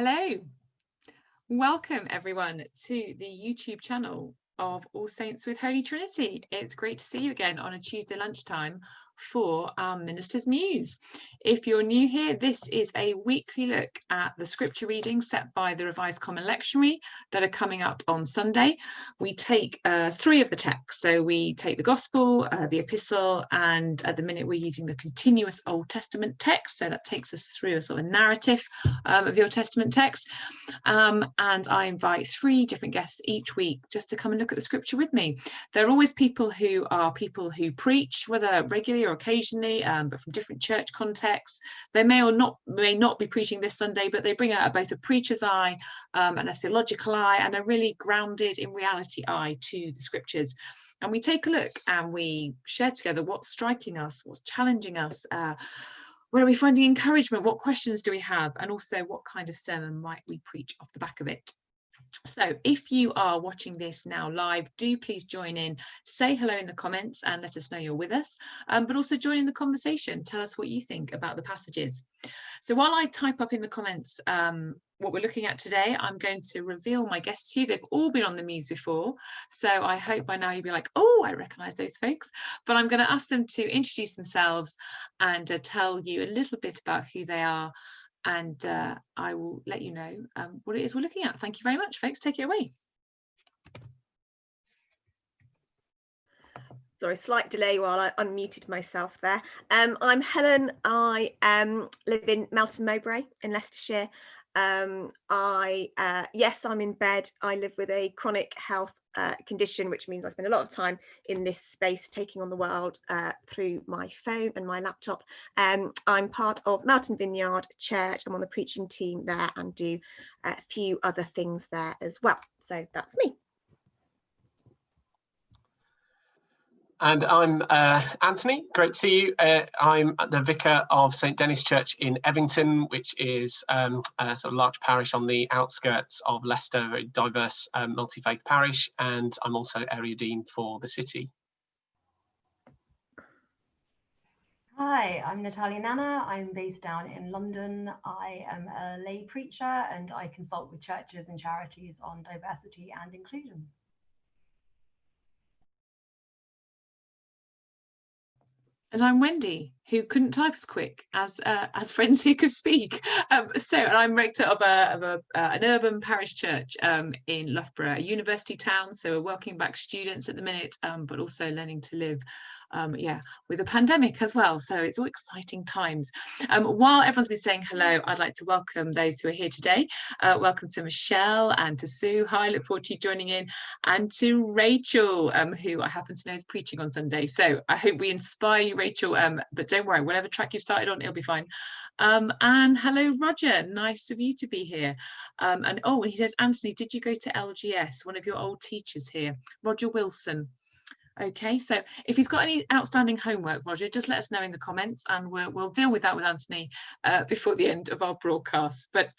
Hello, welcome everyone to the YouTube channel of All Saints with Holy Trinity. It's great to see you again on a Tuesday lunchtime for our Minister's Muse. If you're new here, this is a weekly look at the scripture readings set by the Revised Common Lectionary that are coming up on Sunday. We take three of the texts. So we take the Gospel, the Epistle, and at the minute we're using the continuous Old Testament text. So that takes us through a sort of narrative of the Old Testament text. And I invite three different guests each week just to come and look at the scripture with me. There are always people who preach, whether regularly or occasionally, but from different church contexts. They may not be preaching this Sunday, but they bring out both a preacher's eye and a theological eye and a really grounded in reality eye to the scriptures. And we take a look and we share together what's striking us, what's challenging us, where are we finding encouragement, what questions do we have, and also what kind of sermon might we preach off the back of it. So if you are watching this now live, do please join in, say hello in the comments and let us know you're with us, but also join in the conversation. Tell us what you think about the passages. So while I type up in the comments what we're looking at today, I'm going to reveal my guests to you. They've all been on the Muse before, so I hope by now you'll be like, oh, I recognise those folks. But I'm going to ask them to introduce themselves and tell you a little bit about who they are, and I will let you know what it is we're looking at. Thank you very much, folks. Take it away. Sorry, slight delay while I unmuted myself there. I'm Helen. I live in Melton Mowbray in Leicestershire. Yes, I'm in bed. I live with a chronic health condition, which means I spend a lot of time in this space taking on the world through my phone and my laptop. I'm part of Melton Vineyard Church. I'm on the preaching team there and do a few other things there as well. So that's me. And I'm Anthony, great to see you. I'm the vicar of St Dennis Church in Evington, which is a sort of large parish on the outskirts of Leicester, very diverse multi-faith parish, and I'm also area dean for the city. Hi, I'm Natalia Nana. I'm based down in London. I am a lay preacher and I consult with churches and charities on diversity and inclusion. And I'm Wendy, who couldn't type as quick as friends who could speak. And I'm rector of an urban parish church in Loughborough, a university town. So we're welcoming back students at the minute, but also learning to live with a pandemic as well. So it's all exciting times. While everyone's been saying hello, I'd like to welcome those who are here today. Welcome to Michelle and to Sue. Hi, look forward to you joining in. And to Rachel, who I happen to know is preaching on Sunday. So I hope we inspire you, Rachel, but don't worry, whatever track you've started on, it'll be fine. And hello, Roger, nice of you to be here. And he says, Anthony, did you go to LGS, one of your old teachers here? Roger Wilson. Okay, so if he's got any outstanding homework, Roger, just let us know in the comments and we'll deal with that with Anthony before the end of our broadcast. But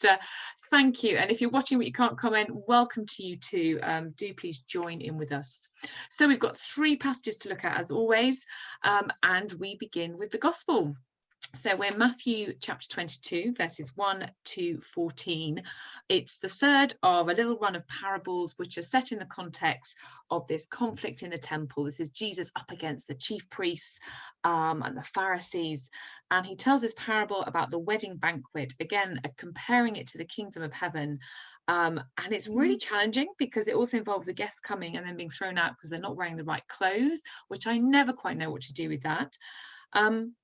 thank you. And if you're watching but you can't comment, welcome to you too. Do please join in with us. So we've got three passages to look at as always, and we begin with the Gospel. So we're Matthew chapter 22, verses 1 to 14. It's the third of a little run of parables which are set in the context of this conflict in the temple. This is Jesus up against the chief priests and the Pharisees. And he tells this parable about the wedding banquet, again, comparing it to the kingdom of heaven. And it's really challenging because it also involves a guest coming and then being thrown out because they're not wearing the right clothes, which I never quite know what to do with that.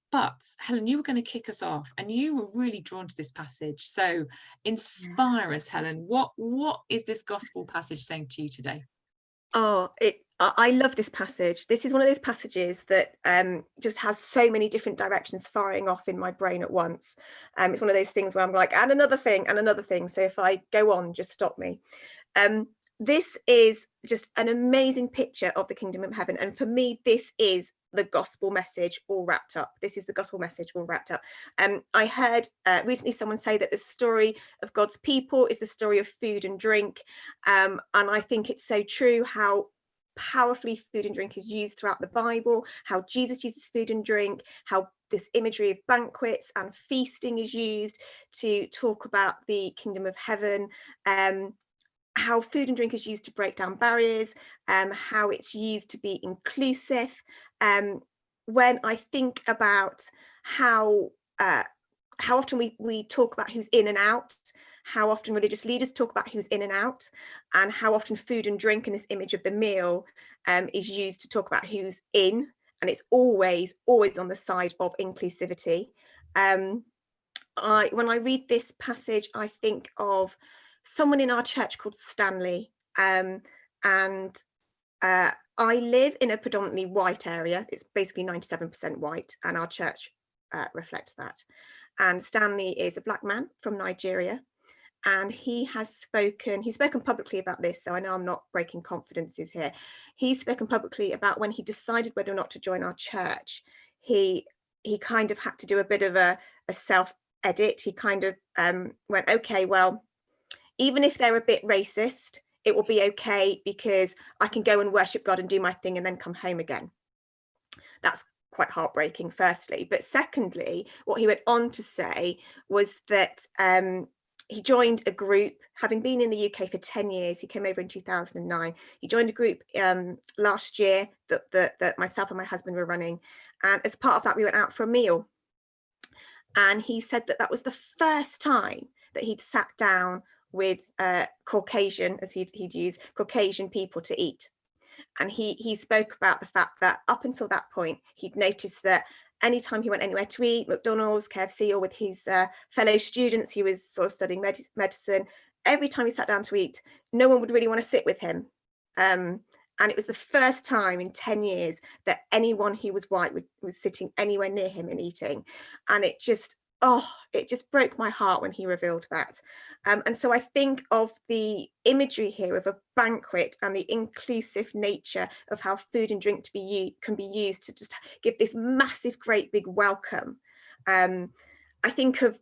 But Helen, you were going to kick us off and you were really drawn to this passage. So inspire us, Helen. What is this gospel passage saying to you today? I love this passage. This is one of those passages that just has so many different directions firing off in my brain at once. It's one of those things where I'm like, and another thing. So if I go on, just stop me. This is just an amazing picture of the kingdom of heaven. And for me, this is the gospel message all wrapped up. This is the gospel message all wrapped up. I heard recently someone say that the story of God's people is the story of food and drink. And I think it's so true how powerfully food and drink is used throughout the Bible, how Jesus uses food and drink, how this imagery of banquets and feasting is used to talk about the kingdom of heaven, how food and drink is used to break down barriers, how it's used to be inclusive. When I think about how often we talk about who's in and out, how often religious leaders talk about who's in and out, and how often food and drink in this image of the meal is used to talk about who's in, and it's always on the side of inclusivity. When I read this passage, I think of someone in our church called Stanley, and I live in a predominantly white area. It's basically 97% white, and our church reflects that. And Stanley is a black man from Nigeria, and he's spoken publicly about this, so I know I'm not breaking confidences here. He's spoken publicly about when he decided whether or not to join our church. He kind of had to do a bit of a self-edit. He kind of went, okay, well, even if they're a bit racist, it will be okay because I can go and worship God and do my thing and then come home again. That's quite heartbreaking, firstly. But secondly, what he went on to say was that he joined a group, having been in the UK for 10 years. He came over in 2009. He joined a group last year that myself and my husband were running. And as part of that, we went out for a meal. And he said that was the first time that he'd sat down with Caucasian, as he'd use Caucasian people to eat. And he spoke about the fact that up until that point, he'd noticed that anytime he went anywhere to eat, McDonald's, KFC, or with his fellow students, he was sort of studying medicine, every time he sat down to eat, no one would really want to sit with him. And it was the first time in 10 years that anyone who was white was sitting anywhere near him and eating. And it just broke my heart when he revealed that. And so I think of the imagery here of a banquet and the inclusive nature of how food and drink can be used to just give this massive, great big welcome. I think of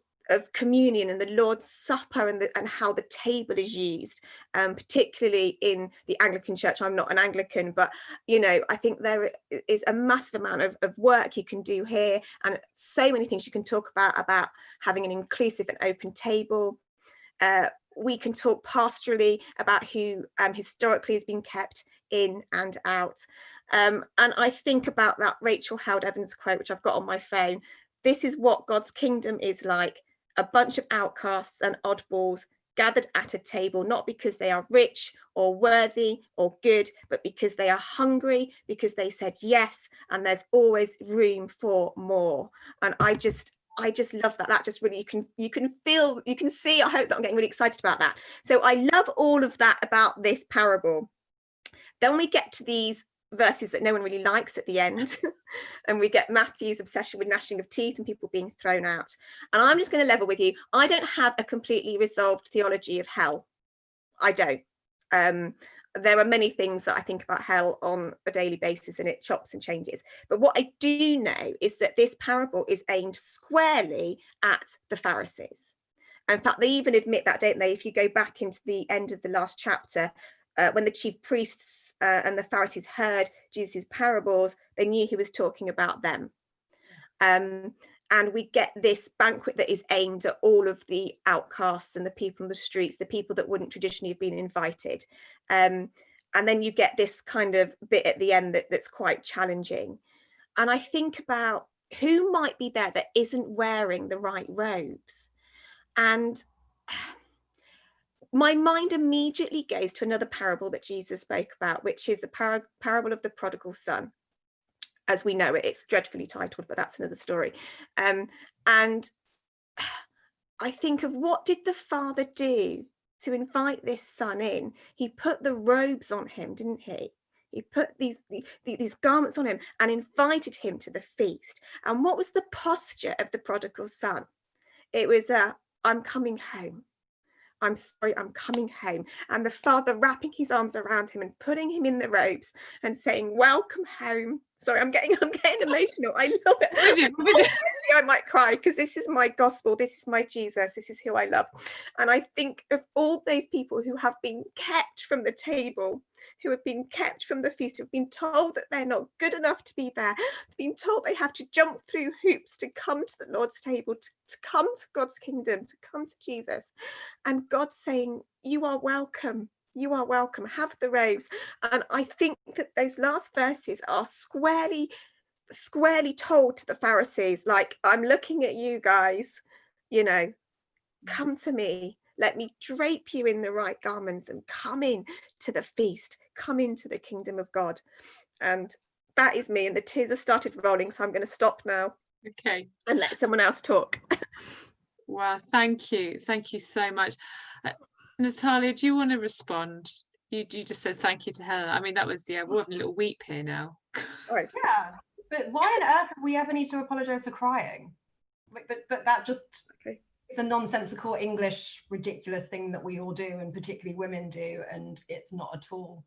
communion and the Lord's Supper and how the table is used, particularly in the Anglican Church. I'm not an Anglican, but I think there is a massive amount of work you can do here, and so many things you can talk about having an inclusive and open table. We can talk pastorally about who historically has been kept in and out. And I think about that Rachel Held Evans quote, which I've got on my phone. This is what God's kingdom is like: a bunch of outcasts and oddballs gathered at a table, not because they are rich or worthy or good, but because they are hungry, because they said yes, and there's always room for more. And I just love that. That just really, you can feel, you can see, I hope that I'm getting really excited about that. So I love all of that about this parable. Then we get to these verses that no one really likes at the end, and we get Matthew's obsession with gnashing of teeth and people being thrown out. And I'm just going to level with you, I don't have a completely resolved theology of hell. I don't. There are many things that I think about hell on a daily basis, and it chops and changes. But what I do know is that this parable is aimed squarely at the Pharisees. In fact, they even admit that, don't they? If you go back into the end of the last chapter, when the chief priests and the Pharisees heard Jesus' parables, they knew he was talking about them. And we get this banquet that is aimed at all of the outcasts and the people on the streets, the people that wouldn't traditionally have been invited. And then you get this kind of bit at the end that's quite challenging. And I think about who might be there that isn't wearing the right robes. And my mind immediately goes to another parable that Jesus spoke about, which is the parable of the Prodigal Son. As we know it, it's dreadfully titled, but that's another story. And I think of, what did the father do to invite this son in? He put the robes on him, didn't he? He put these garments on him and invited him to the feast. And what was the posture of the prodigal son? It was I'm coming home. I'm sorry, I'm coming home. And the father wrapping his arms around him and putting him in the robes and saying, welcome home. Sorry, I'm getting emotional. I love it. I might cry because this is my gospel. This is my Jesus. This is who I love. And I think of all those people who have been kept from the table, who have been kept from the feast, who have been told that they're not good enough to be there, been told they have to jump through hoops to come to the Lord's table, to come to God's kingdom, to come to Jesus. And God's saying, you are welcome. You are welcome. Have the robes. And I think that those last verses are squarely told to the Pharisees, like, I'm looking at you guys, you know, come to me. Let me drape you in the right garments and come in to the feast. Come into the kingdom of God. And that is me. And the tears have started rolling. So I'm going to stop now. Okay. And let someone else talk. Wow. Thank you. Thank you so much. Natalia, do you want to respond? You just said thank you to Helen. I mean, that was, we're having a little weep here now. Right. Yeah, but why on earth would we ever need to apologise for crying? Like, that just it's a nonsensical English ridiculous thing that we all do, and particularly women do, and it's not at all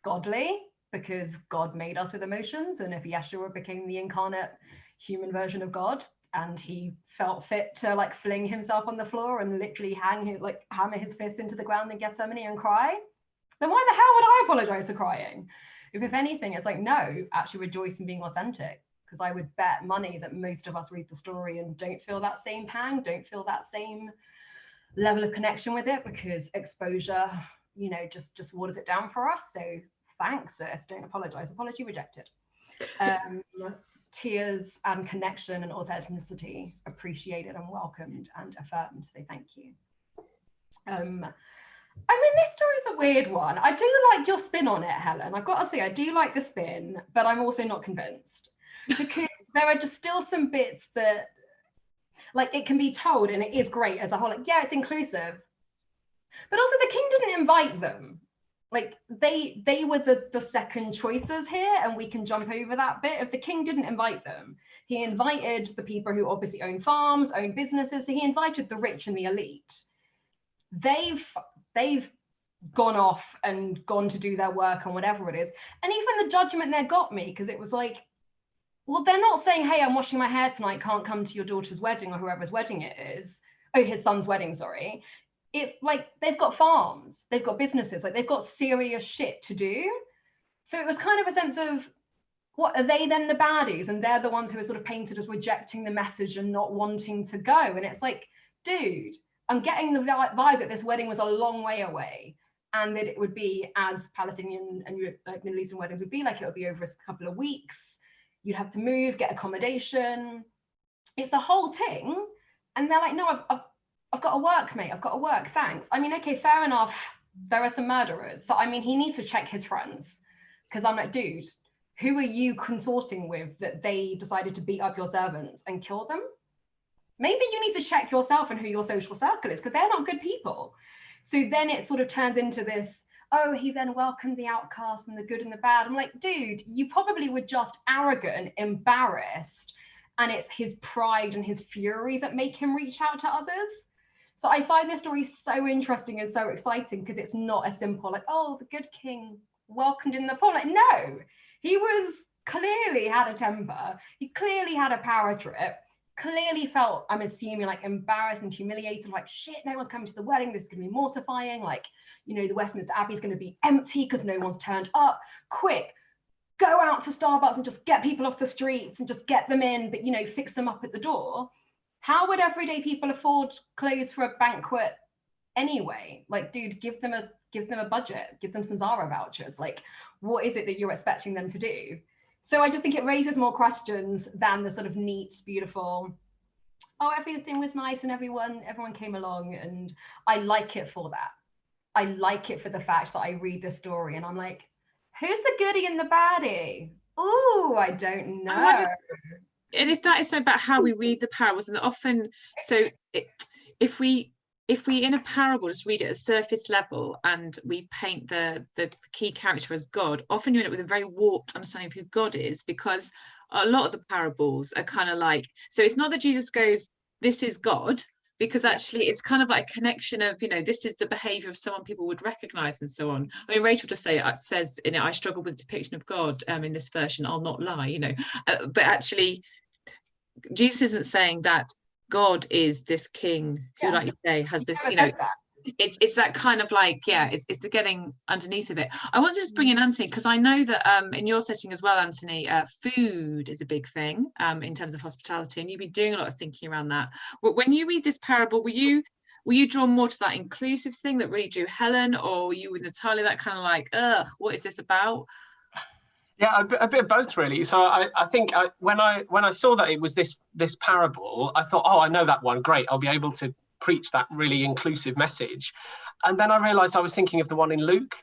godly, because God made us with emotions, and if Yeshua became the incarnate human version of God, and he felt fit to like fling himself on the floor and literally hammer his fist into the ground in Gethsemane and cry, then why the hell would I apologize for crying? If anything, it's like, no, actually rejoice in being authentic, because I would bet money that most of us read the story and don't feel that same pang, don't feel that same level of connection with it, because exposure, you know, just waters it down for us. So thanks, sis, don't apologize. Apology rejected. Tears and connection and authenticity appreciated and welcomed and affirmed. So thank you. I mean, this story is a weird one. I do like your spin on it, Helen. I've got to say, I do like the spin, but I'm also not convinced, because there are just still some bits that, like, it can be told and it is great as a whole. Like, yeah, it's inclusive, but also the king didn't invite them. Like, they were the second choices here, and we can jump over that bit. If the king didn't invite them, he invited the people who obviously own farms, own businesses. So he invited the rich and the elite. They've gone off and gone to do their work and whatever it is. And even the judgment there got me, because it was like, well, they're not saying, hey, I'm washing my hair tonight, can't come to your daughter's wedding or whoever's wedding it is. Oh, his son's wedding, sorry. It's like, they've got farms, they've got businesses, like they've got serious shit to do. So it was kind of a sense of, what are they then the baddies? And they're the ones who are sort of painted as rejecting the message and not wanting to go. And it's like, dude, I'm getting the vibe that this wedding was a long way away, and that it would be, as Palestinian and like Middle Eastern weddings would be, like it would be over a couple of weeks. You'd have to move, get accommodation. It's a whole thing. And they're like, no, I've got to work, mate. I've got to work, thanks. I mean, okay, fair enough. There are some murderers. So, I mean, he needs to check his friends. Because I'm like, dude, who are you consorting with that they decided to beat up your servants and kill them? Maybe you need to check yourself and who your social circle is, because they're not good people. So then it sort of turns into this, oh, he then welcomed the outcast and the good and the bad. I'm like, dude, you probably were just arrogant and embarrassed. And it's his pride and his fury that make him reach out to others. So I find this story so interesting and so exciting, because it's not as simple, like, oh, the good king welcomed in the poor. Like, no, he was clearly had a temper. He clearly had a power trip. Clearly felt, I'm assuming, like embarrassed and humiliated, like, shit, no one's coming to the wedding, this is going to be mortifying, like, you know, the Westminster Abbey is going to be empty because no one's turned up. Quick, go out to Starbucks and just get people off the streets and just get them in, but, you know, fix them up at the door. How would everyday people afford clothes for a banquet anyway? Like, dude, give them a budget, give them some Zara vouchers. Like, what is it that you're expecting them to do? So I just think it raises more questions than the sort of neat, beautiful, oh, everything was nice and everyone came along. And I like it for that. I like it for the fact that I read this story and I'm like, who's the goodie and the baddie? Ooh, I don't know. And if that is so about how we read the parables, and often, so if we in a parable just read it at surface level and we paint the key character as God, often you end up with a very warped understanding of who God is, because a lot of the parables are kind of like, so it's not that Jesus goes, this is God, because actually it's kind of like a connection of, this is the behavior of someone people would recognize and so on. I mean, Rachel just says in it, I struggle with the depiction of God in this version, I'll not lie, but actually Jesus isn't saying that God is this king who, like you say, has this, it's that kind of like, it's the getting underneath of it. I want to just bring in Anthony, because I know that in your setting as well, Anthony, food is a big thing in terms of hospitality, and you've been doing a lot of thinking around that. When you read this parable, were you drawn more to that inclusive thing that really drew Helen, or were you with Natalia that kind of like, what is this about? Yeah, a bit of both, really. So I think when I saw that it was this parable, I thought, oh, I know that one. Great, I'll be able to preach that really inclusive message. And then I realised I was thinking of the one in Luke,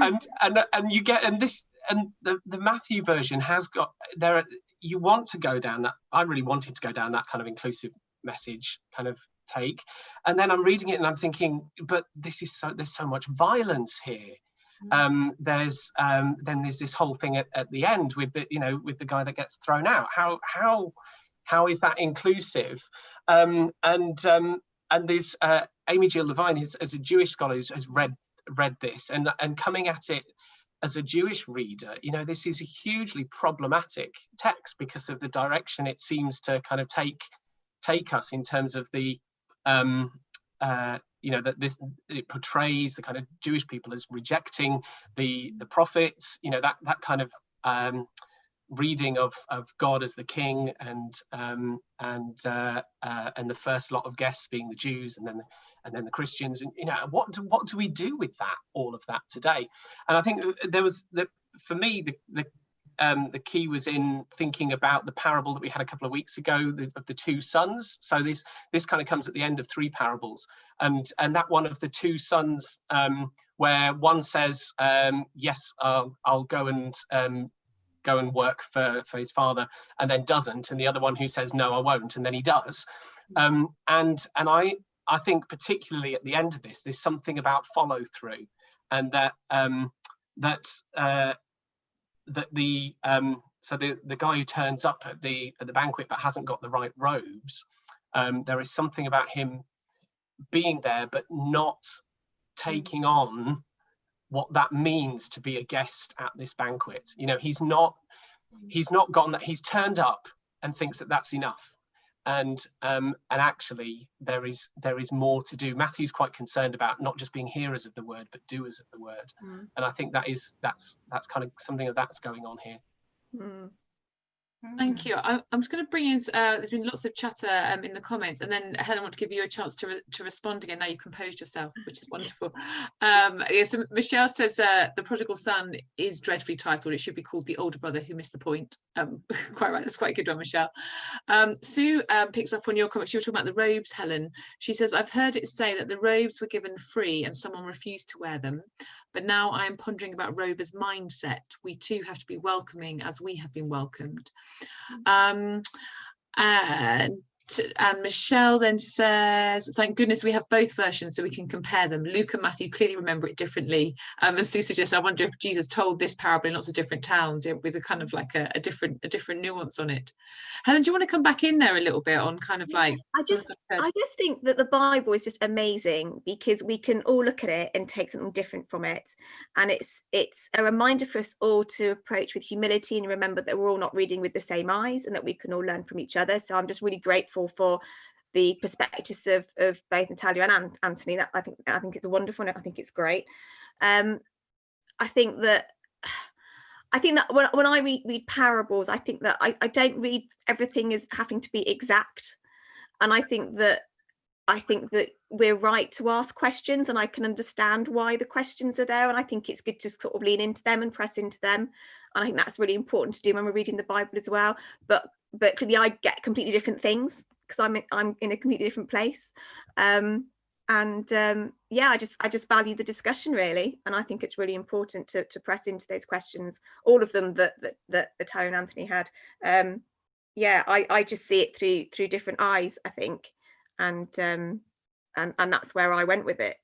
and the Matthew version has got there. You want to go down that. I really wanted to go down that kind of inclusive message kind of take. And then I'm reading it and I'm thinking, but there's so much violence here. Then there's this whole thing at the end with the guy that gets thrown out. How is that inclusive? And there's Amy Jill Levine, as a Jewish scholar, has read this and coming at it as a Jewish reader, this is a hugely problematic text because of the direction it seems to kind of take us in terms of the that it portrays the kind of Jewish people as rejecting the prophets, that kind of reading of God as the king, and the first lot of guests being the Jews, and then the Christians, and what do we do with all of that today? And I think for me the key was in thinking about the parable that we had a couple of weeks ago of the two sons. So this kind of comes at the end of three parables, and that one of the two sons where one says, yes, I'll go and work for his father, and then doesn't, and the other one who says, no, I won't, and then he does. And I think particularly at the end of this, there's something about follow through, and that the guy who turns up at the banquet but hasn't got the right robes, there is something about him being there but not taking on what that means to be a guest at this banquet. He's not gone, that he's turned up and thinks that that's enough, and actually there is more to do. Matthew's quite concerned about not just being hearers of the word but doers of the word, and I think that's kind of something that's going on here. Thank you. I'm just going to bring in, there's been lots of chatter in the comments, and then Helen, I want to give you a chance to respond again now you've composed yourself, which is wonderful. So Michelle says the Prodigal Son is dreadfully titled. It should be called The Older Brother Who Missed the Point. Quite right, that's quite a good one, Michelle. Sue picks up on your comments. You were talking about the robes, Helen. She says, I've heard it say that the robes were given free and someone refused to wear them, but now I am pondering about robe as mindset. We too have to be welcoming as we have been welcomed. And Michelle then says, thank goodness we have both versions so we can compare them. Luke and Matthew clearly remember it differently. And Sue suggests, I wonder if Jesus told this parable in lots of different towns, with a kind of like a different nuance on it. Helen, do you want to come back in there a little bit on kind of like... I just think that the Bible is just amazing because we can all look at it and take something different from it. And it's a reminder for us all to approach with humility and remember that we're all not reading with the same eyes and that we can all learn from each other. So I'm just really grateful for the perspectives of both Natalia and Anthony. That I think it's wonderful and I think it's great. I think that when I read parables, I think that I don't read everything as having to be exact, and I think that we're right to ask questions, and I can understand why the questions are there, and I think it's good to sort of lean into them and press into them, and I think that's really important to do when we're reading the Bible as well. But clearly, I get completely different things because I'm in a completely different place. Yeah, I just value the discussion really, and I think it's really important to press into those questions, all of them that Natalia and Anthony had. Yeah, I just see it through different eyes, I think, and that's where I went with it.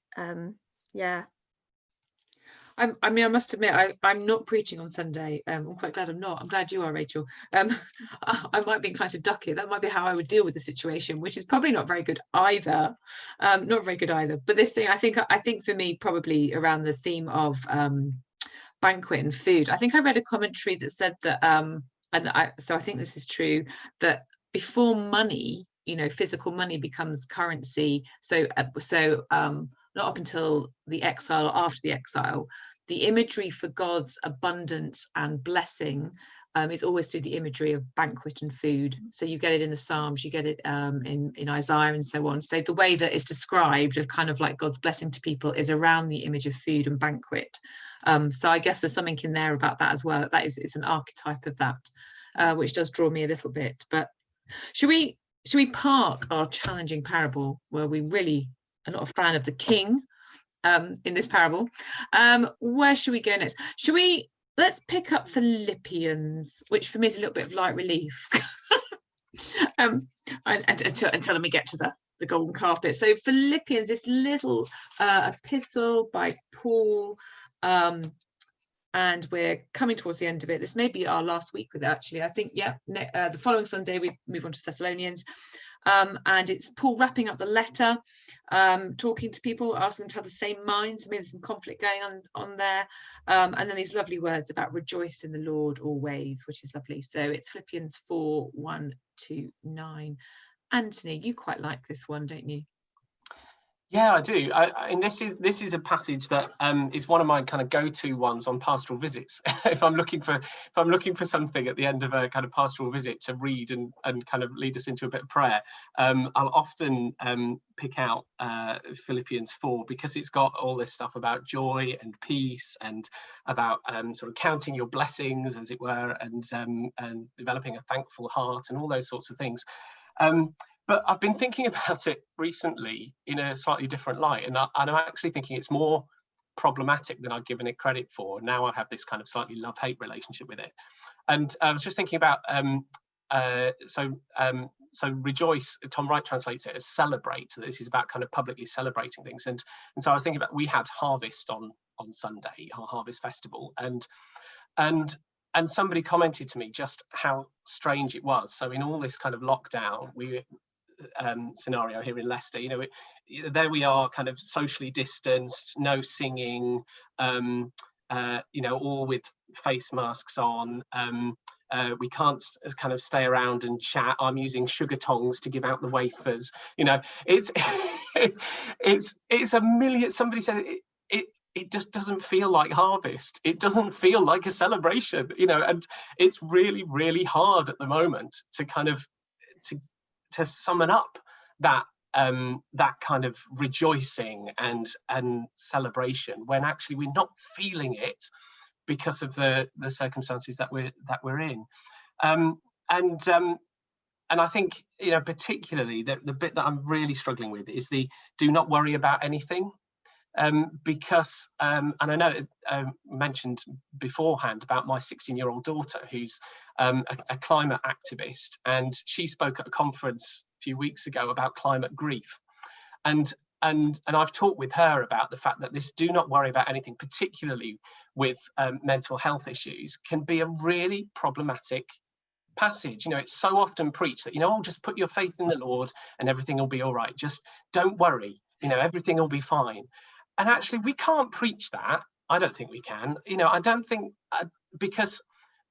Yeah. I mean, I must admit, I'm not preaching on Sunday. I'm quite glad I'm not. I'm glad you are, Rachel. I might be inclined to duck it. That might be how I would deal with the situation, which is probably not very good either. Not very good either. But this thing, I think for me, probably around the theme of banquet and food. I think I read a commentary that said that, so I think this is true, that before money, physical money becomes currency. So not up until the exile or after the exile, the imagery for God's abundance and blessing is always through the imagery of banquet and food. So you get it in the Psalms, you get it in Isaiah and so on. So the way that it's described of kind of like God's blessing to people is around the image of food and banquet. So I guess there's something in there about that as well. It's an archetype of that, which does draw me a little bit. But should we park our challenging parable where we really are not a fan of the king in this parable? Where should we go next? Let's pick up Philippians, which for me is a little bit of light relief until we get to the golden carpet. So Philippians, this little epistle by Paul, and we're coming towards the end of it. This may be our last week with it, actually. I think, the following Sunday we move on to Thessalonians. And it's Paul wrapping up the letter, talking to people, asking them to have the same mind. So maybe there's some conflict going on there. And then these lovely words about rejoice in the Lord always, which is lovely. So it's Philippians 4, 1 to 9. Anthony, you quite like this one, don't you? Yeah, I do. And this is a passage that is one of my kind of go-to ones on pastoral visits. if I'm looking for something at the end of a kind of pastoral visit to read and kind of lead us into a bit of prayer, I'll often pick out Philippians 4, because it's got all this stuff about joy and peace and about sort of counting your blessings, as it were, and developing a thankful heart and all those sorts of things. But I've been thinking about it recently in a slightly different light, and I'm actually thinking it's more problematic than I've given it credit for. Now I have this kind of slightly love-hate relationship with it. And I was just thinking about, so rejoice, Tom Wright translates it as celebrate. So this is about kind of publicly celebrating things. And so I was thinking about, we had Harvest on Sunday, our Harvest Festival, and somebody commented to me just how strange it was. So in all this kind of lockdown, scenario here in Leicester, there we are, kind of socially distanced, no singing, all with face masks on. We can't kind of stay around and chat. I'm using sugar tongs to give out the wafers. It's it's a million. Somebody said it just doesn't feel like Harvest. It doesn't feel like a celebration, and it's really, really hard at the moment to kind of to summon up that kind of rejoicing and celebration, when actually we're not feeling it because of the circumstances that we're in. And I think, particularly the bit that I'm really struggling with is the do not worry about anything. Because, and I know mentioned beforehand about my 16-year-old daughter, who's a climate activist, and she spoke at a conference a few weeks ago about climate grief, and I've talked with her about the fact that this do not worry about anything, particularly with mental health issues, can be a really problematic passage. It's so often preached that, just put your faith in the Lord and everything will be all right. Just don't worry, everything will be fine. And actually, we can't preach that. I don't think we can. I don't think, because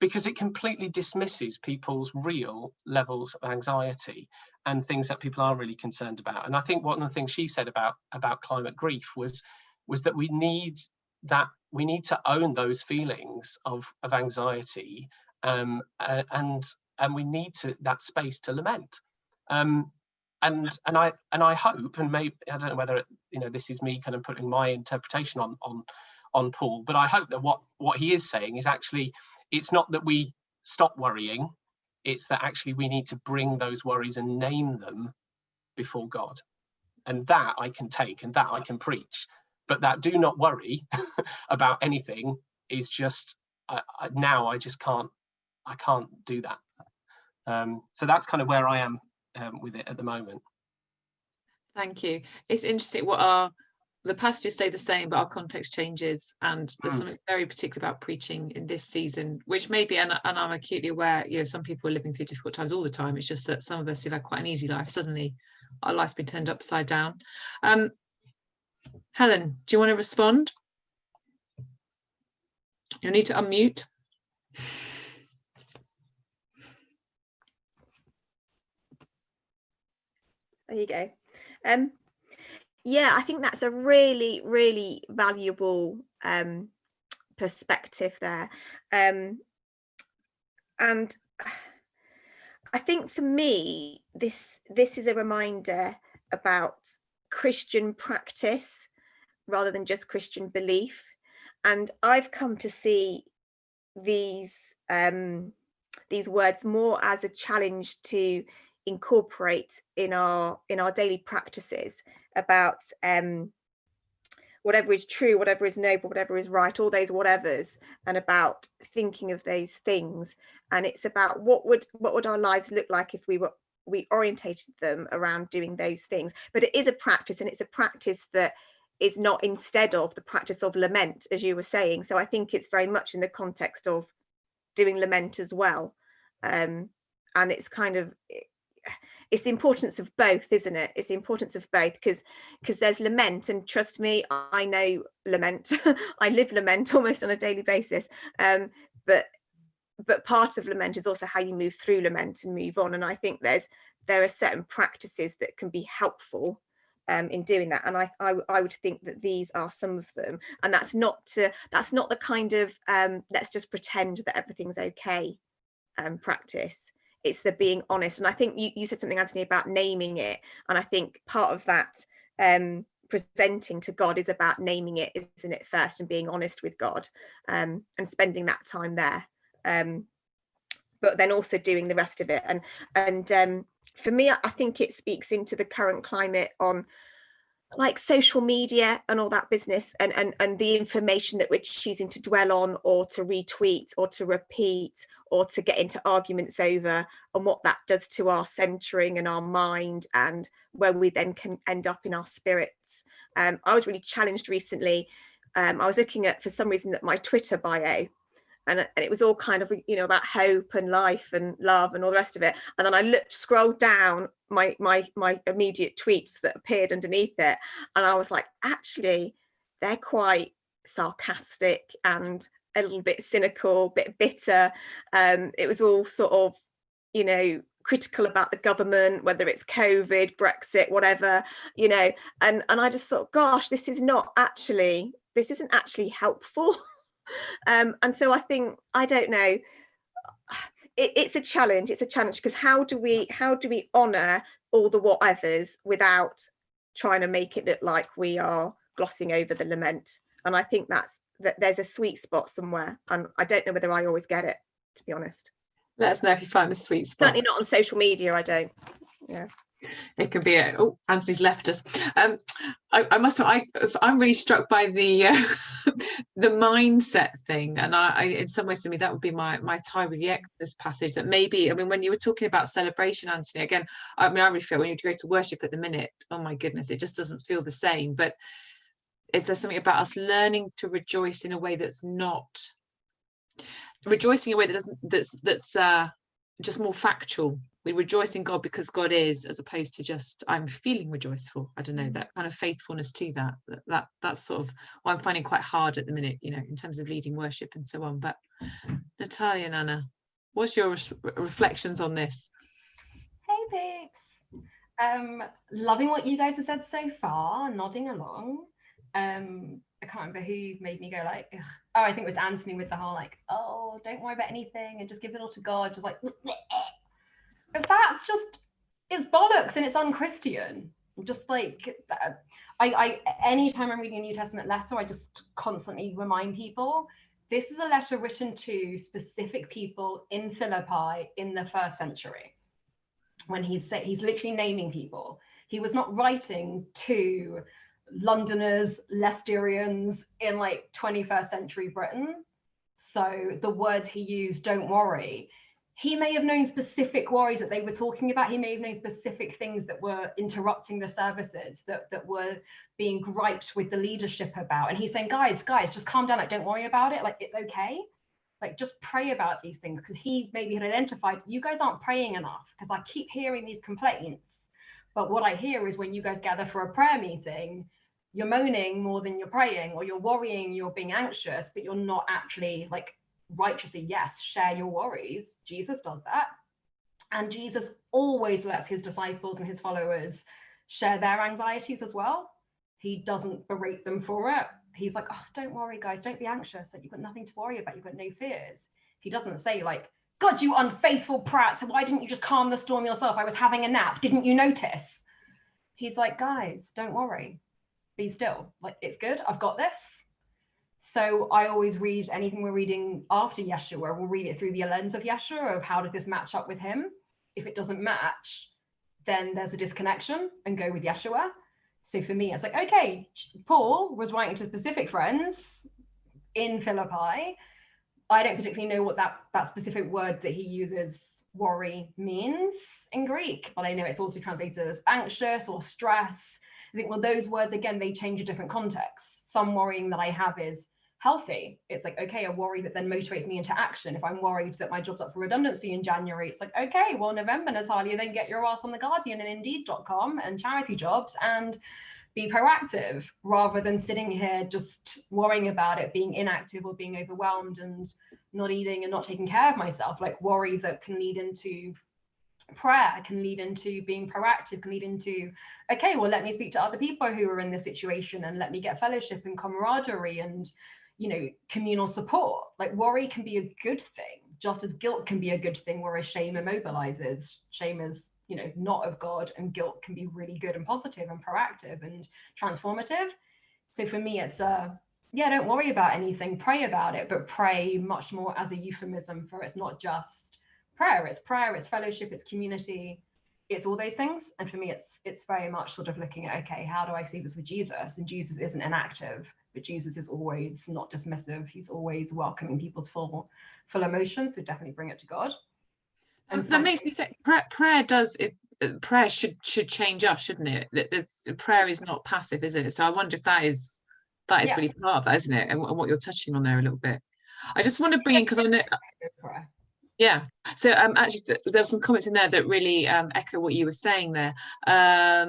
it completely dismisses people's real levels of anxiety and things that people are really concerned about. And I think one of the things she said about climate grief was that we need to own those feelings of anxiety, and we need that space to lament. And I hope, and maybe I don't know whether this is me kind of putting my interpretation on Paul, but I hope that what he is saying is actually, it's not that we stop worrying, it's that actually we need to bring those worries and name them before God, and that I can take and that I can preach. But that do not worry about anything is just now I just can't do that. So that's kind of where I am with it at the moment. Thank you. It's interesting what our the passages stay the same, but our context changes, and there's something very particular about preaching in this season, which maybe, and I'm acutely aware, some people are living through difficult times all the time. It's just that some of us who've had quite an easy life, suddenly our life's been turned upside down. Helen, do you want to respond? You'll need to unmute. There you go. Yeah, I think that's a really, really valuable perspective there. And I think for me, this is a reminder about Christian practice rather than just Christian belief. And I've come to see these words more as a challenge to incorporate in our daily practices about whatever is true, whatever is noble, whatever is right, all those whatevers, and about thinking of those things. And it's about what would our lives look like if we orientated them around doing those things. But it is a practice, and it's a practice that is not instead of the practice of lament, as you were saying. So I think it's very much in the context of doing lament as well. And it's kind of, it's the importance of both, isn't it? It's the importance of both, because there's lament, and trust me, I know lament. I live lament almost on a daily basis. But part of lament is also how you move through lament and move on. And I think there are certain practices that can be helpful in doing that, and I would think that these are some of them. And that's not the kind of let's just pretend that everything's okay practice. It's the being honest. And I think you said something, Anthony, about naming it, and I think part of that presenting to God is about naming it, isn't it, first, and being honest with God, and spending that time there, but then also doing the rest of it. And for me, I think it speaks into the current climate on like social media and all that business, and the information that we're choosing to dwell on, or to retweet, or to repeat, or to get into arguments over, and what that does to our centering and our mind, and where we then can end up in our spirits. I was really challenged recently. I was looking at, for some reason, at my Twitter bio, and it was all kind of, about hope and life and love and all the rest of it. And then I scrolled down my immediate tweets that appeared underneath it, and I was like, actually, they're quite sarcastic and a little bit cynical, a bit bitter. It was all sort of, critical about the government, whether it's COVID, Brexit, whatever, and I just thought, gosh, this isn't actually helpful. And so I think, I don't know, it's a challenge, because how do we honor all the whatevers without trying to make it look like we are glossing over the lament? And I think that there's a sweet spot somewhere, and I don't know whether I always get it, to be honest. Let us know if you find the sweet spot. Certainly not on social media, I don't. Yeah. It can be Anthony's left us. I must have, I'm really struck by the the mindset thing, and I in some ways, to me, that would be my tie with the Exodus passage. That maybe, when you were talking about celebration, Anthony, again, I really feel when you go to worship at the minute, oh my goodness, it just doesn't feel the same. But is there something about us learning to rejoice in a way that's not rejoicing in a way that doesn't, that's just more factual? We rejoice in God because God is, as opposed to just I'm feeling rejoiceful. I don't know, that kind of faithfulness to that's sort of what I'm finding quite hard at the minute, in terms of leading worship and so on. But Natalia and Anna, what's your reflections on this? Hey peeps, loving what you guys have said so far, nodding along. I can't remember who made me go like, ugh. Oh, I think it was Anthony with the whole like, oh, don't worry about anything and just give it all to God, just like if that's just, it's bollocks and it's unchristian. Just like I anytime I'm reading a New Testament letter, I just constantly remind people this is a letter written to specific people in Philippi in the 1st century. When he's literally naming people. He was not writing to Londoners, Leicestrians in like 21st century Britain. So the words he used, don't worry, he may have known specific worries that they were talking about. He may have known specific things that were interrupting the services, that were being griped with the leadership about. And he's saying, guys, just calm down. Like, don't worry about it. Like, it's okay. Like, just pray about these things. Because he maybe had identified, you guys aren't praying enough, because I keep hearing these complaints. But what I hear is when you guys gather for a prayer meeting, you're moaning more than you're praying, or you're worrying, you're being anxious, but you're not actually like righteously, yes, share your worries. Jesus does that. And Jesus always lets his disciples and his followers share their anxieties as well. He doesn't berate them for it. He's like, oh, don't worry, guys, don't be anxious. Like, you've got nothing to worry about. You've got no fears. He doesn't say like, God, you unfaithful prat. So why didn't you just calm the storm yourself? I was having a nap. Didn't you notice? He's like, guys, don't worry. Be still. Like, it's good. I've got this. So I always read anything we're reading after Yeshua, we'll read it through the lens of Yeshua, of how did this match up with him? If it doesn't match, then there's a disconnection, and go with Yeshua. So for me, it's like, okay, Paul was writing to specific friends in Philippi. I don't particularly know what that specific word that he uses, worry, means in Greek, but I know it's also translated as anxious or stress. I think, well, those words, again, they change in different contexts. Some worrying that I have is healthy. It's like, okay, a worry that then motivates me into action. If I'm worried that my job's up for redundancy in January, it's like, okay, well, November, Natalia, then get your ass on The Guardian and Indeed.com and charity jobs and be proactive, rather than sitting here just worrying about it, being inactive or being overwhelmed and not eating and not taking care of myself. Like, worry that can lead into prayer, can lead into being proactive, can lead into, okay, well, let me speak to other people who are in this situation and let me get fellowship and camaraderie and, you know, communal support. Like, worry can be a good thing, just as guilt can be a good thing, whereas shame immobilizes. Shame is, you know, not of God, and guilt can be really good and positive and proactive and transformative. So for me, it's yeah, don't worry about anything, pray about it, but pray much more as a euphemism for, it's not just prayer, it's fellowship, it's community, it's all those things. And for me, it's very much sort of looking at, okay, how do I see this with Jesus? And Jesus isn't inactive, but Jesus is always not dismissive. He's always welcoming people's full emotion. So definitely bring it to God. And that makes me think prayer does it. Prayer should change us, shouldn't it? Prayer is not passive, is it? So I wonder if that is really part of that, isn't it? And what you're touching on there a little bit. I just want to bring in, because I know. Yeah. So actually, there were some comments in there that really echo what you were saying there. Yeah,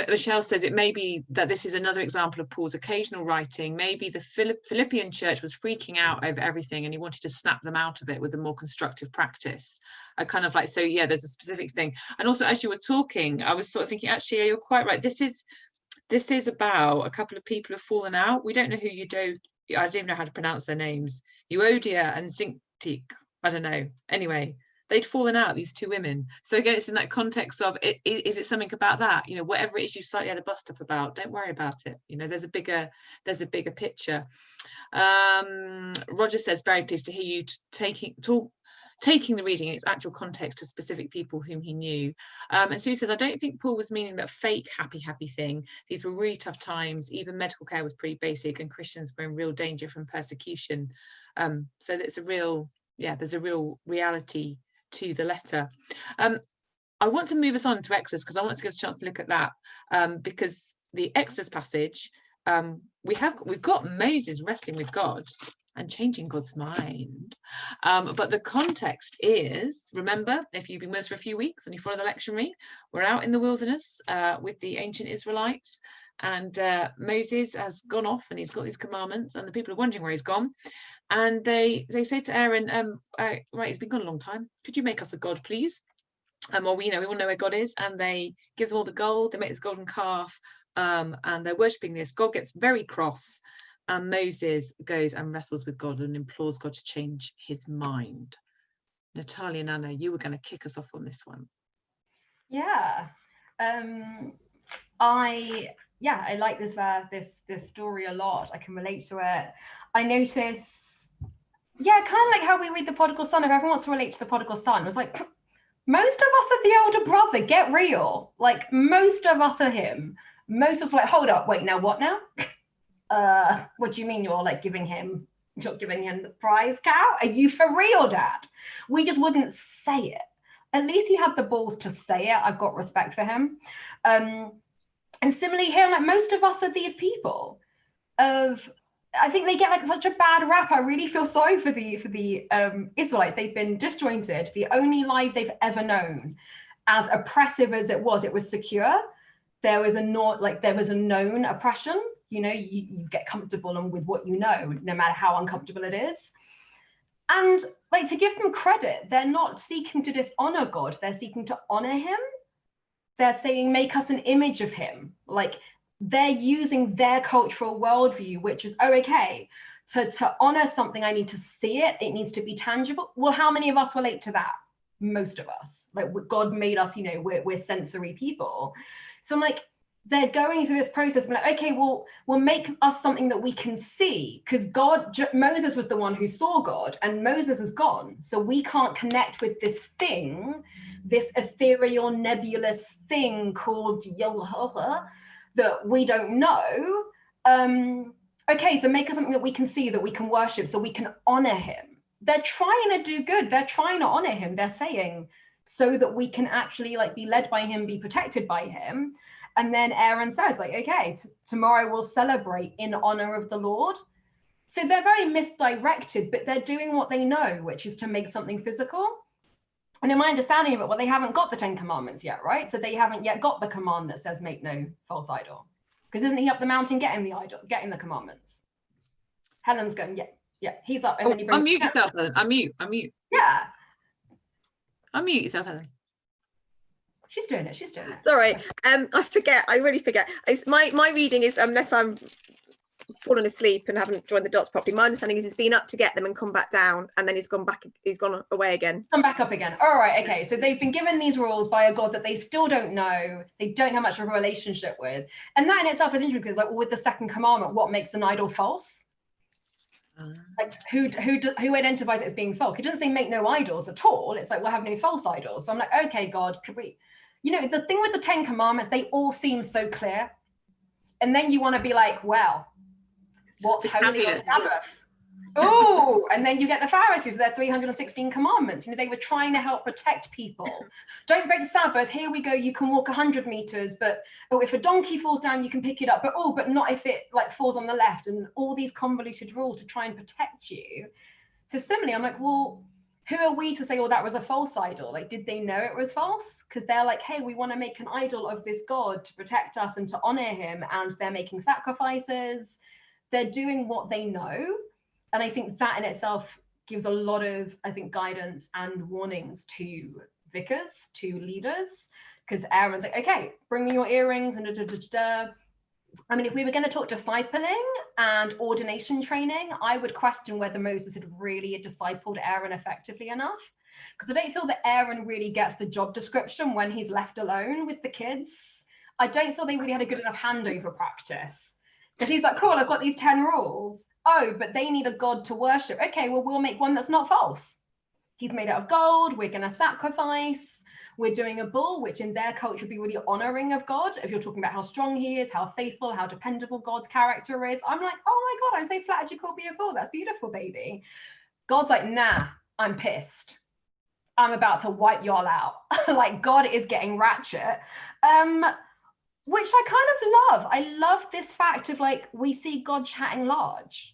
Michelle says it may be that this is another example of Paul's occasional writing. Maybe the Philippian church was freaking out over everything, and he wanted to snap them out of it with a more constructive practice. I kind of like, so yeah, there's a specific thing. And also, as you were talking, I was sort of thinking, actually, yeah, you're quite right. This is about a couple of people who've fallen out. We don't know who you do. I don't even know how to pronounce their names. Euodia and Zintik. I don't know. Anyway, they'd fallen out, these two women. So again, it's in that context of, is it something about that? You know, whatever it is you slightly had a bust up about, don't worry about it. You know, there's a bigger picture. Roger says, very pleased to hear you taking the reading in its actual context to specific people whom he knew. And Sue says, I don't think Paul was meaning that fake happy thing. These were really tough times. Even medical care was pretty basic, and Christians were in real danger from persecution. So there's a real reality to the letter. I want to move us on to Exodus, because I want to get a chance to look at that, because the Exodus passage, we've got Moses wrestling with God and changing God's mind. But the context is, remember, if you've been with us for a few weeks and you follow the lectionary, we're out in the wilderness with the ancient Israelites, and Moses has gone off and he's got these commandments, and the people are wondering where he's gone. And they say to Aaron, right, he's been gone a long time. Could you make us a god, please? Or we want to know where God is. And they give them all the gold. They make this golden calf, and they're worshipping this. God gets very cross. And Moses goes and wrestles with God and implores God to change his mind. Natalia and Anna, you were going to kick us off on this one. Yeah. I like this story a lot. I can relate to it. I notice, kind of like how we read the Prodigal Son. If everyone wants to relate to the Prodigal Son, it was like, most of us are the older brother, get real. Like, most of us are him. Most of us are like, hold up, wait, now what now? What do you mean you're like giving him You're giving him the prize cow? Are you for real, Dad? We just wouldn't say it. At least he had the balls to say it. I've got respect for him. And similarly here, like most of us are these people of, I think they get like such a bad rap. I really feel sorry for the Israelites. They've been disjointed. The only life they've ever known, as oppressive as it was secure. There was a known oppression. You know, you get comfortable and with what you know, no matter how uncomfortable it is. And like, to give them credit, they're not seeking to dishonor God. They're seeking to honor him. They're saying, make us an image of him. Like, they're using their cultural worldview, which is, oh, okay, to honor something, I need to see it. It needs to be tangible. Well, how many of us relate to that? Most of us. Like, God made us, you know, we're sensory people. So I'm like, they're going through this process and like, okay, well, we'll make us something that we can see, because Moses was the one who saw God, and Moses is gone. So we can't connect with this thing, this ethereal, nebulous thing called Yehovah that we don't know. Okay, so make us something that we can see, that we can worship, so we can honor him. They're trying to do good. They're trying to honor him. They're saying, so that we can actually like be led by him, be protected by him. And then Aaron says, like, okay, tomorrow we'll celebrate in honor of the Lord. So they're very misdirected, but they're doing what they know, which is to make something physical. And in my understanding of it, well, they haven't got the 10 commandments yet, right? So they haven't yet got the command that says make no false idol. Because isn't he up the mountain getting the commandments? Helen's going, yeah, he's up. And then he brings Unmute yourself, Helen. Unmute. Yeah. Unmute yourself, Helen. She's doing it. Sorry, I really forget. My reading is, unless I'm fallen asleep and haven't joined the dots properly, my understanding is he's been up to get them and come back down, and then he's gone away again. Come back up again. All right, okay. So they've been given these rules by a God that they still don't know, they don't have much of a relationship with. And that in itself is interesting, because like, with the second commandment, what makes an idol false? Like, who identifies it as being false? He doesn't say make no idols at all. It's like, we'll have no false idols. So I'm like, okay, God, could we, you know, the thing with the 10 commandments, they all seem so clear. And then you want to be like, well, what's holy on Sabbath? Oh, and then you get the Pharisees with their 316 commandments. You know, they were trying to help protect people. Don't break Sabbath. Here we go. You can walk 100 meters, but if a donkey falls down, you can pick it up. But not if it like falls on the left. And all these convoluted rules to try and protect you. So similarly, I'm like, well, who are we to say, oh, that was a false idol? Like, did they know it was false? Because they're like, hey, we want to make an idol of this God to protect us and to honor him. And they're making sacrifices. They're doing what they know. And I think that in itself gives a lot of, I think, guidance and warnings to vicars, to leaders, because Aaron's like, okay, bring me your earrings and I mean, if we were going to talk discipling and ordination training, I would question whether Moses had really discipled Aaron effectively enough, because I don't feel that Aaron really gets the job description when he's left alone with the kids. I don't feel they really had a good enough handover practice. Because he's like, cool, I've got these 10 rules. Oh, but they need a God to worship. Okay, well, we'll make one that's not false. He's made out of gold. We're going to sacrifice. We're doing a bull, which in their culture would be really honoring of God. If you're talking about how strong he is, how faithful, how dependable God's character is. I'm like, oh my God, I'm so flattered you called me a bull. That's beautiful, baby. God's like, nah, I'm pissed. I'm about to wipe y'all out. Like, God is getting ratchet. Which I kind of love. I love this fact of like, we see God chatting large.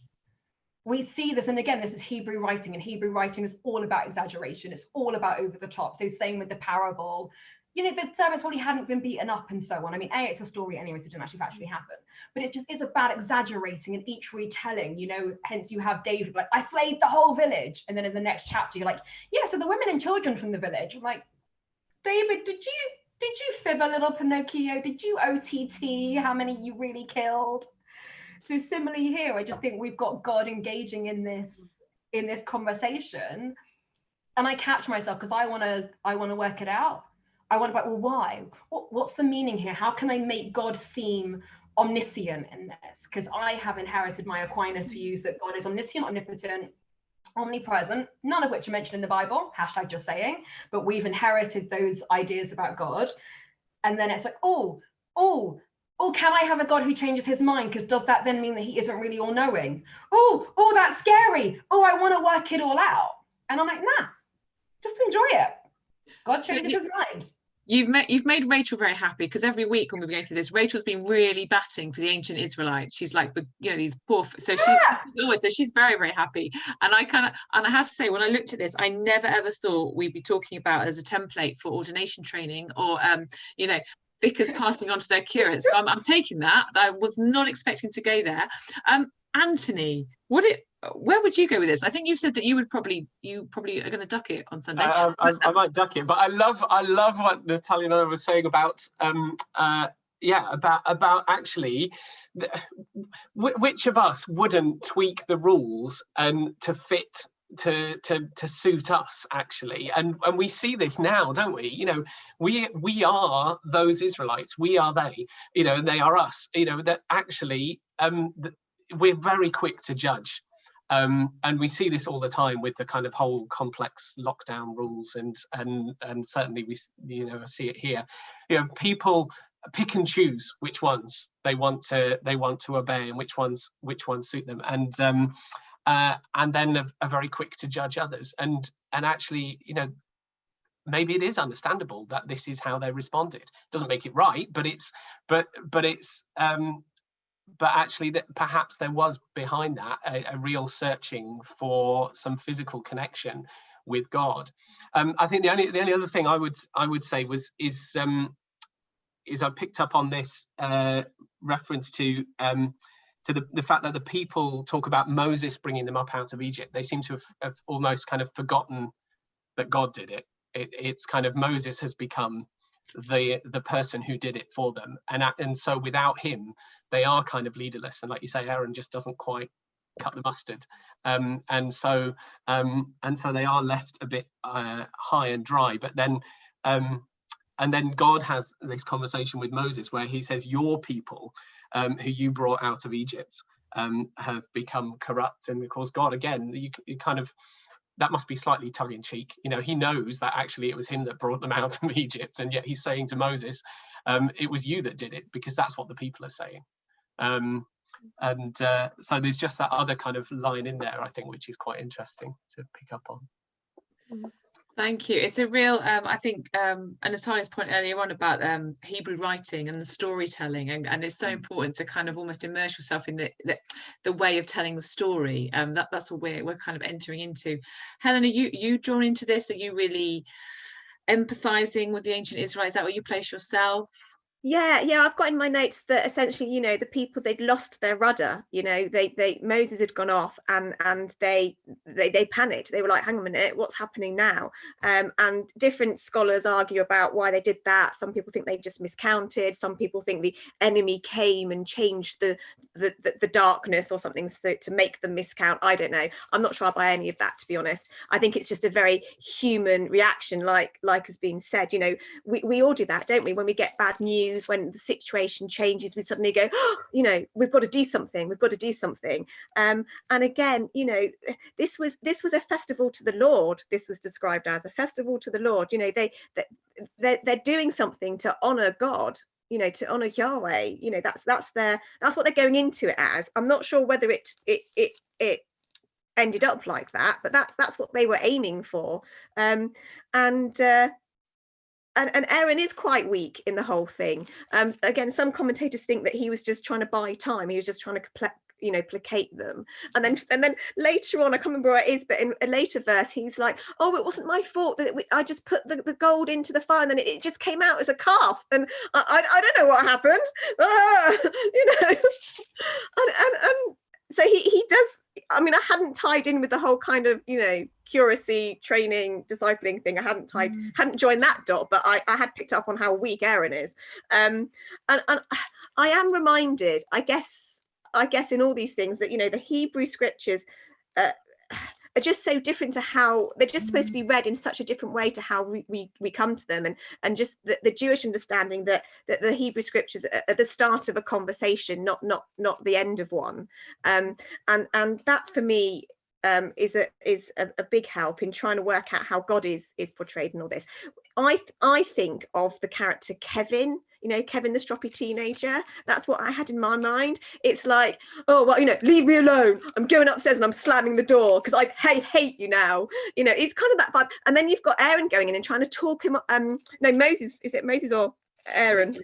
We see this, and again, this is Hebrew writing, and Hebrew writing is all about exaggeration. It's all about over the top. So same with the parable. You know, the servants probably hadn't been beaten up and so on. I mean, it's a story anyway, so it didn't actually happen. But it's about exaggerating in each retelling, you know, hence you have David like, I slayed the whole village. And then in the next chapter, you're like, yeah, so the women and children from the village. I'm like, David, did you fib a little, Pinocchio? Did you OTT how many you really killed? So similarly here, I just think we've got God engaging in this conversation, and I catch myself because I want to work it out. I want to be like, well, why? What's the meaning here? How can I make God seem omniscient in this? Because I have inherited my Aquinas views that God is omniscient, omnipotent, omnipresent, none of which are mentioned in the Bible, hashtag just saying, but we've inherited those ideas about God. And then it's like, oh, oh, can I have a God who changes his mind? Because does that then mean that he isn't really all-knowing? Oh, that's scary. Oh, I want to work it all out. And I'm like, nah, just enjoy it. God changes his mind. You've made Rachel very happy, because every week when we were going through this, Rachel's been really batting for the ancient Israelites. She's like, these poor, so she's very, very happy. And I have to say, when I looked at this, I never ever thought we'd be talking about as a template for ordination training, or vicars passing on to their curates. So I'm taking that. I was not expecting to go there. Anthony, where would you go with this? I think you've said that you probably are going to duck it on Sunday. I might duck it, but I love what Natalia and I was saying about about actually which of us wouldn't tweak the rules and to fit to suit us, actually. And we see this now, don't we? We are those Israelites, we are they, they are us, that actually we're very quick to judge. And we see this all the time with the kind of whole complex lockdown rules, and certainly we see it here. People pick and choose which ones they want to obey and which ones suit them, and then are very quick to judge others. And actually, maybe it is understandable that this is how they responded. Doesn't make it right, but actually that perhaps there was behind that a real searching for some physical connection with God. I think the only other thing I would say is I picked up on this reference to the fact that the people talk about Moses bringing them up out of Egypt. They seem to have almost kind of forgotten that God did it. It's kind of Moses has become the person who did it for them, and so without him they are kind of leaderless, and like you say, Aaron just doesn't quite cut the mustard, and so they are left a bit high and dry. But then and then God has this conversation with Moses where he says, your people who you brought out of Egypt have become corrupt. And of course God, again, you kind of, that must be slightly tongue-in-cheek. He knows that actually it was him that brought them out of Egypt, and yet he's saying to Moses, it was you that did it, because that's what the people are saying. So there's just that other kind of line in there, I think, which is quite interesting to pick up on. Thank you. It's a real, I think, and Natalia's point earlier on about Hebrew writing and the storytelling, and it's so important to kind of almost immerse yourself in the way of telling the story. That's what we're kind of entering into. Helen, are you drawn into this? Are you really empathizing with the ancient Israelites? Is that where you place yourself? Yeah, I've got in my notes that essentially, the people, they'd lost their rudder. Moses had gone off, and they panicked. They were like, hang on a minute, what's happening now? And different scholars argue about why they did that. Some people think they just miscounted. Some people think the enemy came and changed the darkness or something to make them miscount. I don't know. I'm not sure I buy any of that, to be honest. I think it's just a very human reaction, like has been said. We all do that, don't we? When we get bad news, when the situation changes, we suddenly go, we've got to do something. And again, this was a festival to the Lord. This was described as a festival to the Lord. They're doing something to honor God, to honor Yahweh. That's what they're going into it as. I'm not sure whether it ended up like that, but that's what they were aiming for. And Aaron is quite weak in the whole thing. Again, some commentators think that he was just trying to buy time. He was just trying to placate them. And then later on, I can't remember where it is, but in a later verse, he's like, "Oh, it wasn't my fault that I just put the gold into the fire, and then it just came out as a calf, and I don't know what happened." And so he does. I mean, I hadn't tied in with the whole kind of, curacy, training, discipling thing. I hadn't joined that dot, but I had picked up on how weak Aaron is. And I am reminded, I guess in all these things that, the Hebrew scriptures are just so different to how they're just supposed to be read in such a different way to how we come to them, and just the Jewish understanding that the Hebrew scriptures are at the start of a conversation, not the end of one, and that for me is a big help in trying to work out how God is portrayed in all this. I think of the character Kevin. you know, Kevin the stroppy teenager. That's what I had in my mind. It's like, oh, well, you know, leave me alone. I'm going upstairs and I'm slamming the door because I hate you now. You know, it's kind of that vibe. And then you've got Aaron going in and trying to talk him, no, Moses, is it Moses or Aaron?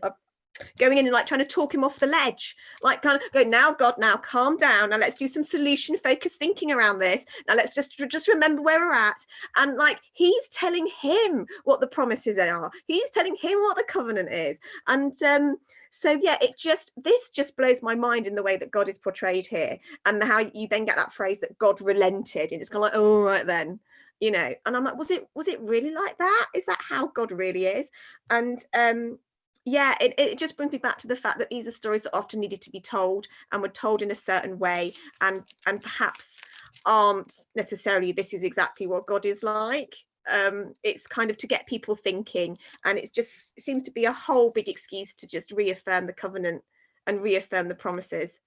Going in and like trying to talk him off the ledge, like kind of go, now God, now calm down, now let's do some solution focused thinking around this, now let's just remember where we're at. And like he's telling him what the promises are, he's telling him what the covenant is. And so yeah, this just blows my mind in the way that God is portrayed here, and how you then get that phrase that God relented, and it's kind of like, oh, right then, you know. And I'm like, was it really like that? Is that how God really is? And yeah, it just brings me back to the fact that these are stories that often needed to be told, and were told in a certain way, and perhaps aren't necessarily this is exactly what God is like. It's kind of to get people thinking, and it seems to be a whole big excuse to just reaffirm the covenant and reaffirm the promises.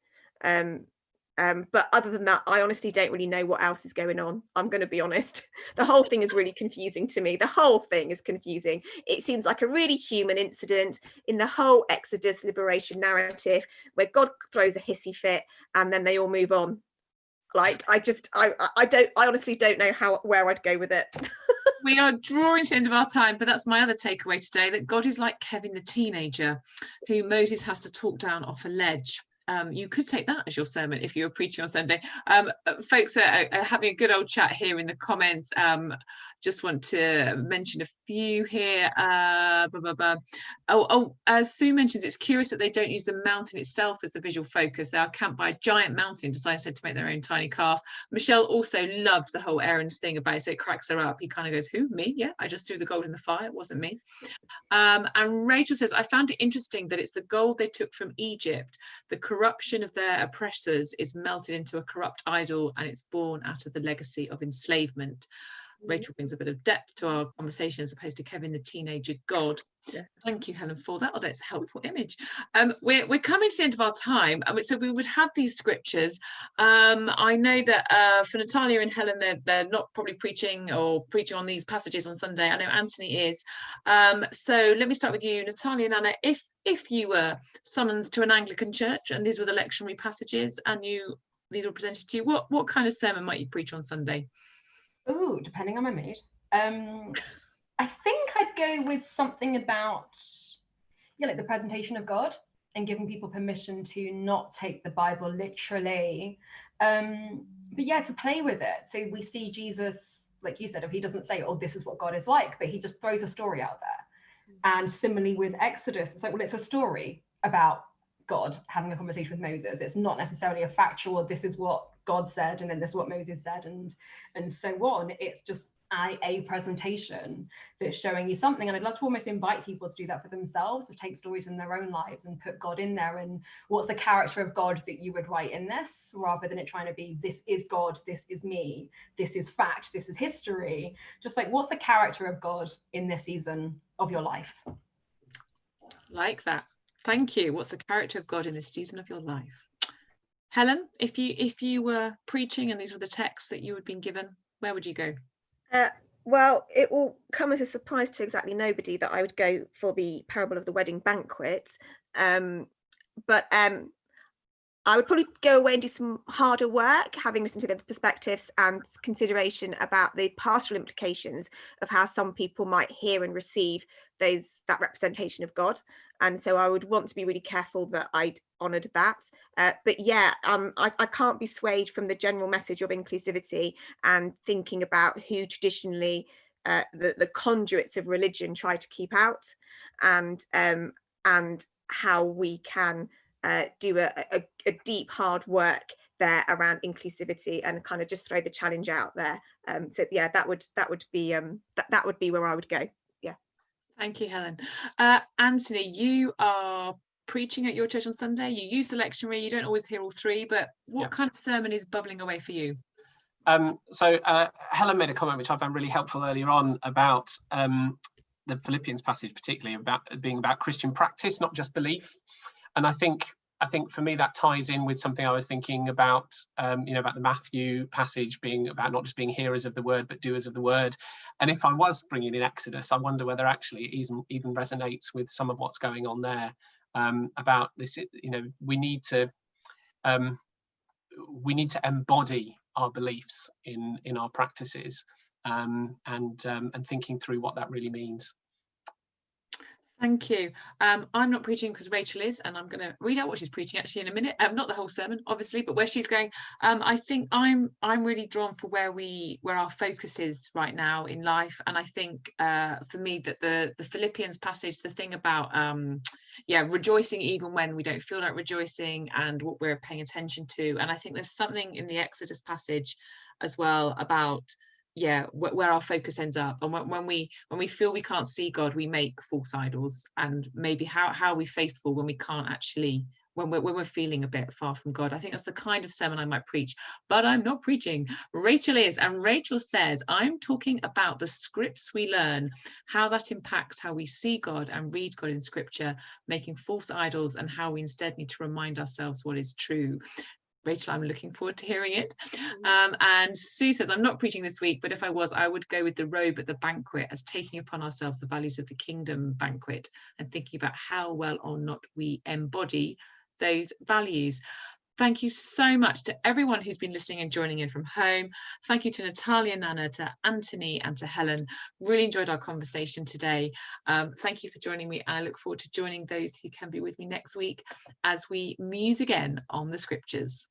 But other than that, I honestly don't really know what else is going on. I'm going to be honest. The whole thing is really confusing to me. The whole thing is confusing. It seems like a really human incident in the whole Exodus liberation narrative, where God throws a hissy fit and then they all move on. Like, I honestly don't know where I'd go with it. We are drawing to the end of our time, but that's my other takeaway today, that God is like Kevin the teenager who Moses has to talk down off a ledge. You could take that as your sermon if you were preaching on Sunday. Folks are having a good old chat here in the comments. Just want to mention a few here. Sue mentions it's curious that they don't use the mountain itself as the visual focus. They are camped by a giant mountain, decided to make their own tiny calf. Michelle also loved the whole Aaron's thing about it, so it cracks her up. He kind of goes, who, me? Yeah, I just threw the gold in the fire, it wasn't me. And Rachel says, I found it interesting that it's the gold they took from Egypt. The corruption of their oppressors is melted into a corrupt idol, and it's born out of the legacy of enslavement. Rachel brings a bit of depth to our conversation as opposed to Kevin the teenager God. Yeah. Thank you, Helen, for that. Oh, that's a helpful image. We're coming to the end of our time, so we would have these scriptures. I know that for Natalia and Helen, they're not probably preaching on these passages on Sunday. I know Anthony is. So let me start with you, Natalia and Anna. If you were summoned to an Anglican church and these were the lectionary passages and these were presented to you, what kind of sermon might you preach on Sunday? Oh, depending on my mood. I think I'd go with something about, like the presentation of God and giving people permission to not take the Bible literally, but yeah, to play with it. So we see Jesus, like you said, if he doesn't say, oh, this is what God is like, but he just throws a story out there. And similarly with Exodus, it's like, well, it's a story about God having a conversation with Moses. It's not necessarily a factual, this is what God said, and then this is what Moses said, and so on. It's just a presentation that's showing you something. And I'd love to almost invite people to do that for themselves, to take stories in their own lives and put God in there. And what's the character of God that you would write in this, rather than it trying to be, this is God, this is me, this is fact, this is history. Just like, what's the character of God in this season of your life? Like that. Thank you. What's the character of God in this season of your life? Helen, if you were preaching and these were the texts that you had been given, where would you go? Well, it will come as a surprise to exactly nobody that I would go for the parable of the wedding banquet. But I would probably go away and do some harder work, having listened to the perspectives and consideration about the pastoral implications of how some people might hear and receive that representation of God. And so I would want to be really careful that I'd honoured that. But yeah, I can't be swayed from the general message of inclusivity and thinking about who traditionally the conduits of religion try to keep out, and how we can do a deep hard work there around inclusivity, and kind of just throw the challenge out there. So yeah, that would be where I would go. Yeah. Thank you, Helen. Anthony, you are preaching at your church on Sunday. You use the lectionary. You don't always hear all three, but what kind of sermon is bubbling away for you? So Helen made a comment which I found really helpful earlier on about the Philippians passage, particularly about being about Christian practice, not just belief. And I think I think for me that ties in with something I was thinking about, about the Matthew passage being about not just being hearers of the word, but doers of the word. And if I was bringing in Exodus, I wonder whether actually it even resonates with some of what's going on there, about this. We need to embody our beliefs in our practices, and thinking through what that really means. Thank you. I'm not preaching because Rachel is, and I'm going to read out what she's preaching actually in a minute. Not the whole sermon, obviously, but where she's going. I think I'm really drawn for where our focus is right now in life, and I think for me that the Philippians passage, the thing about rejoicing even when we don't feel like rejoicing, and what we're paying attention to, and I think there's something in the Exodus passage as well about where our focus ends up, and when we feel we can't see God, we make false idols, and maybe how are we faithful when we can't actually, when we're feeling a bit far from God. I think that's the kind of sermon I might preach, but I'm not preaching. Rachel is, and Rachel says, I'm talking about the scripts we learn, how that impacts how we see God and read God in scripture, making false idols, and how we instead need to remind ourselves what is true. Rachel, I'm looking forward to hearing it. And Sue says, I'm not preaching this week, but if I was, I would go with the robe at the banquet as taking upon ourselves the values of the kingdom banquet, and thinking about how well or not we embody those values. Thank you so much to everyone who's been listening and joining in from home. Thank you to Natalia, Nana, to Anthony, and to Helen. Really enjoyed our conversation today. Thank you for joining me, and I look forward to joining those who can be with me next week as we muse again on the scriptures.